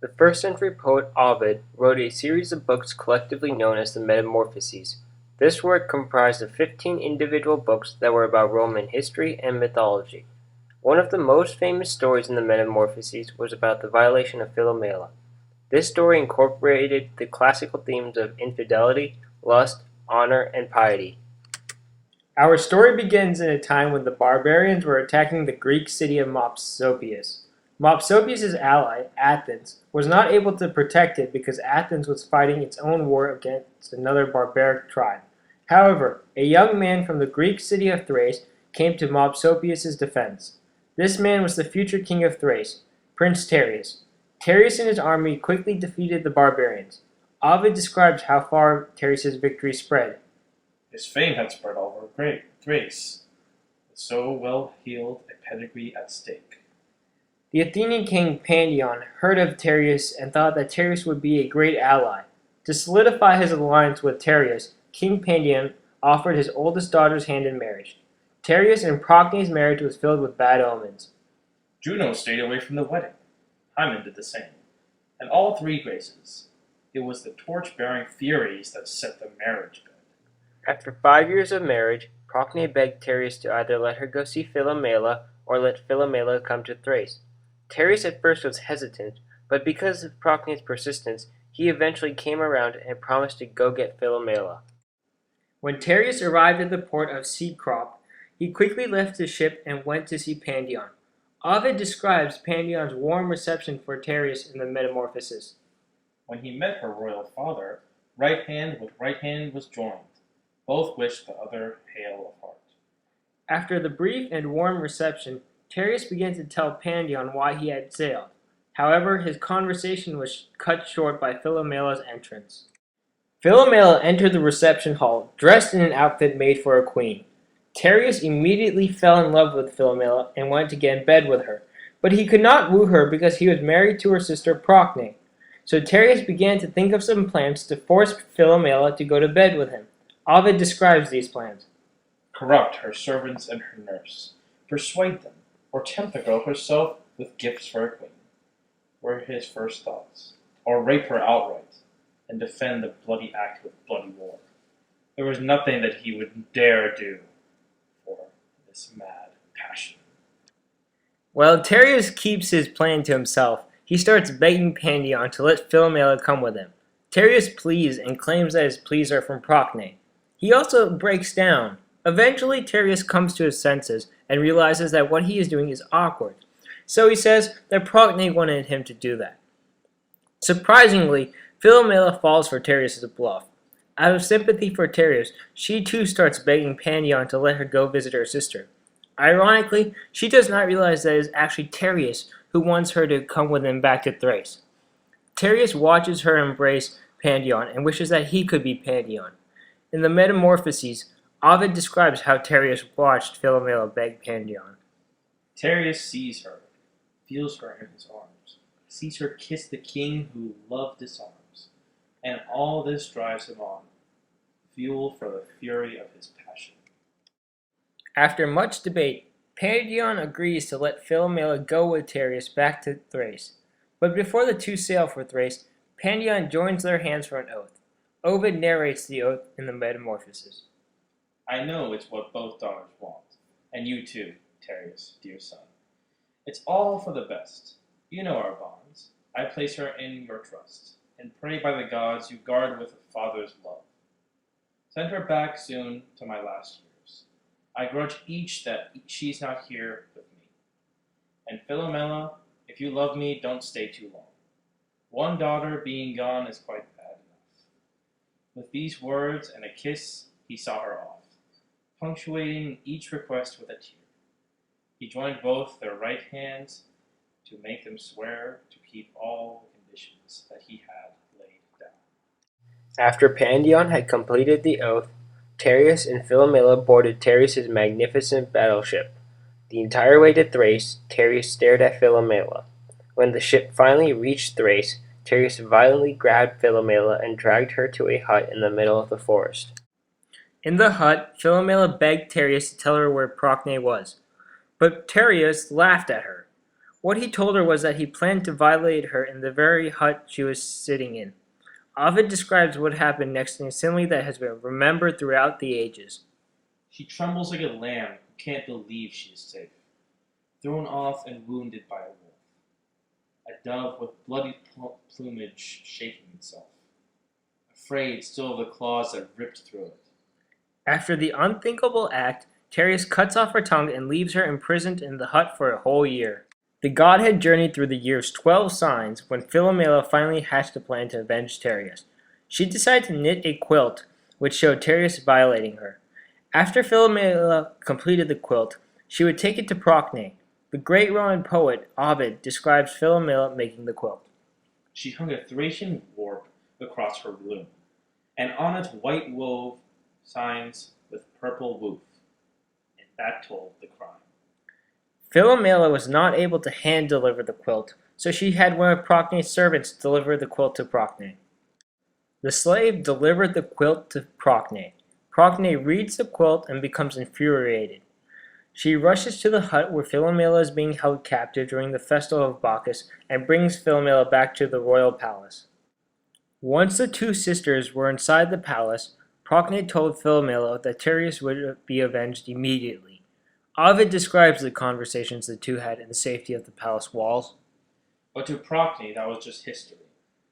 The first-century poet Ovid wrote a series of books collectively known as the Metamorphoses. This work comprised of 15 individual books that were about Roman history and mythology. One of the most famous stories in the Metamorphoses was about the violation of Philomela. This story incorporated the classical themes of infidelity, lust, honor, and piety. Our story begins in a time when the barbarians were attacking the Greek city of Mopsopius. Mopsopius' ally, Athens, was not able to protect it because Athens was fighting its own war against another barbaric tribe. However, a young man from the Greek city of Thrace came to Mopsopius' defense. This man was the future king of Thrace, Prince Tereus. Tereus and his army quickly defeated the barbarians. Ovid describes how far Tereus' victory spread. His fame had spread all over great Thrace, with so well-heeled a pedigree at stake. The Athenian king Pandion heard of Tereus and thought that Tereus would be a great ally. To solidify his alliance with Tereus, King Pandion offered his oldest daughter's hand in marriage. Tereus and Procne's marriage was filled with bad omens. Juno stayed away from the wedding. Hymen did the same. And all three graces. It was the torch-bearing Furies that set the marriage bed. After 5 years of marriage, Procne begged Tereus to either let her go see Philomela or let Philomela come to Thrace. Tereus at first was hesitant, but because of Procne's persistence, he eventually came around and promised to go get Philomela. When Tereus arrived at the port of Cecrope, he quickly left his ship and went to see Pandion. Ovid describes Pandion's warm reception for Tereus in the Metamorphoses. When he met her royal father, right hand with right hand was joined. Both wished the other hail of heart. After the brief and warm reception, Tereus began to tell Pandion why he had sailed. However, his conversation was cut short by Philomela's entrance. Philomela entered the reception hall, dressed in an outfit made for a queen. Tereus immediately fell in love with Philomela and wanted to get in bed with her, but he could not woo her because he was married to her sister Procne. So Tereus began to think of some plans to force Philomela to go to bed with him. Ovid describes these plans. Corrupt her servants and her nurse, persuade them, or tempt the girl herself with gifts for a queen, were his first thoughts, or rape her outright, and defend the bloody act with bloody war. There was nothing that he would dare do for this mad passion. While Tereus keeps his plan to himself, he starts begging Pandion to let Philomela come with him. Tereus pleads and claims that his pleas are from Procne. He also breaks down. Eventually, Tereus comes to his senses and realizes that what he is doing is awkward. So he says that Procne wanted him to do that. Surprisingly, Philomela falls for Tereus' bluff. Out of sympathy for Tereus, she too starts begging Pandion to let her go visit her sister. Ironically, she does not realize that it is actually Tereus who wants her to come with him back to Thrace. Tereus watches her embrace Pandion and wishes that he could be Pandion. In the Metamorphoses, Ovid describes how Tereus watched Philomela beg Pandion. Tereus sees her, feels her in his arms, sees her kiss the king who loved his arms, and all this drives him on, fuel for the fury of his passion. After much debate, Pandion agrees to let Philomela go with Tereus back to Thrace. But before the two sail for Thrace, Pandion joins their hands for an oath. Ovid narrates the oath in the Metamorphoses. I know it's what both daughters want, and you too, Tereus, dear son. It's all for the best. You know our bonds. I place her in your trust, and pray by the gods you guard with a father's love. Send her back soon to my last years. I grudge each that she's not here with me. And Philomela, if you love me, don't stay too long. One daughter being gone is quite bad enough. With these words and a kiss, he saw her off, punctuating each request with a tear. He joined both their right hands to make them swear to keep all the conditions that he had laid down. After Pandion had completed the oath, Tereus and Philomela boarded Tereus' magnificent battleship. The entire way to Thrace, Tereus stared at Philomela. When the ship finally reached Thrace, Tereus violently grabbed Philomela and dragged her to a hut in the middle of the forest. In the hut, Philomela begged Tereus to tell her where Procne was. But Tereus laughed at her. What he told her was that he planned to violate her in the very hut she was sitting in. Ovid describes what happened next in a simile that has been remembered throughout the ages. She trembles like a lamb who can't believe she is safe, thrown off and wounded by a wolf. A dove with bloody plumage shaking itself, afraid still of the claws that ripped through it. After the unthinkable act, Tereus cuts off her tongue and leaves her imprisoned in the hut for a whole year. The god had journeyed through the year's 12 signs when Philomela finally hatched a plan to avenge Tereus. She decided to knit a quilt which showed Tereus violating her. After Philomela completed the quilt, she would take it to Procne. The great Roman poet Ovid describes Philomela making the quilt. She hung a Thracian warp across her loom, and on it white wove signs with purple woof, and that told the crime. Philomela was not able to hand-deliver the quilt, so she had one of Procne's servants deliver the quilt to Procne. The slave delivered the quilt to Procne. Procne reads the quilt and becomes infuriated. She rushes to the hut where Philomela is being held captive during the festival of Bacchus and brings Philomela back to the royal palace. Once the two sisters were inside the palace, Procne told Philomela that Tereus would be avenged immediately. Ovid describes the conversations the two had in the safety of the palace walls. But to Procne that was just history,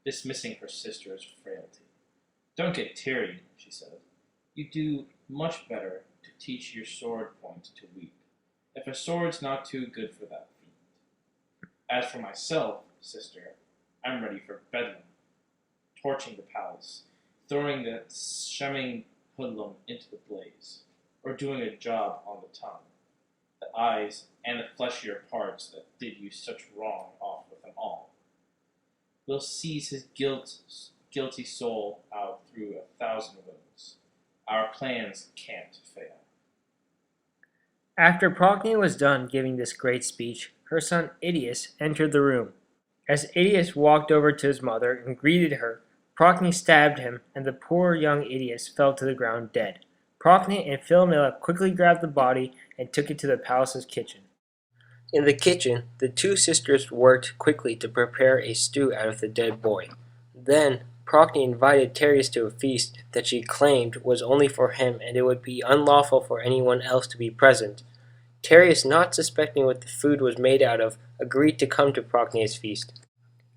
dismissing her sister's frailty. Don't get teary, she said. You do much better to teach your sword point to weep, if a sword's not too good for that fiend. As for myself, sister, I'm ready for bedlam, torching the palace, throwing the shemming hoodlum into the blaze, or doing a job on the tongue, the eyes, and the fleshier parts that did you such wrong off with them all. We'll seize his guilty soul out through 1,000 wounds. Our plans can't fail. After Procne was done giving this great speech, her son Idias entered the room. As Idias walked over to his mother and greeted her, Procne stabbed him, and the poor young Idias fell to the ground dead. Procne and Philomela quickly grabbed the body and took it to the palace's kitchen. In the kitchen, the two sisters worked quickly to prepare a stew out of the dead boy. Then, Procne invited Tereus to a feast that she claimed was only for him and it would be unlawful for anyone else to be present. Tereus, not suspecting what the food was made out of, agreed to come to Procne's feast.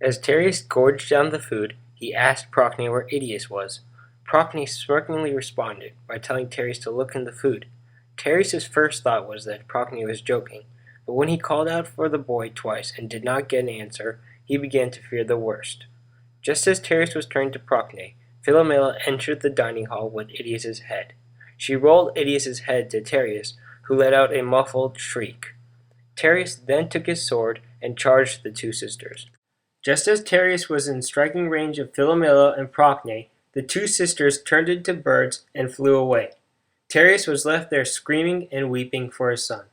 As Tereus gorged down the food, he asked Procne where Idias was. Procne smirkingly responded by telling Tereus to look in the food. Tereus' first thought was that Procne was joking, but when he called out for the boy twice and did not get an answer, he began to fear the worst. Just as Tereus was turning to Procne, Philomela entered the dining hall with Idias' head. She rolled Idias' head to Tereus, who let out a muffled shriek. Tereus then took his sword and charged the two sisters. Just as Tereus was in striking range of Philomela and Procne, the two sisters turned into birds and flew away. Tereus was left there screaming and weeping for his son.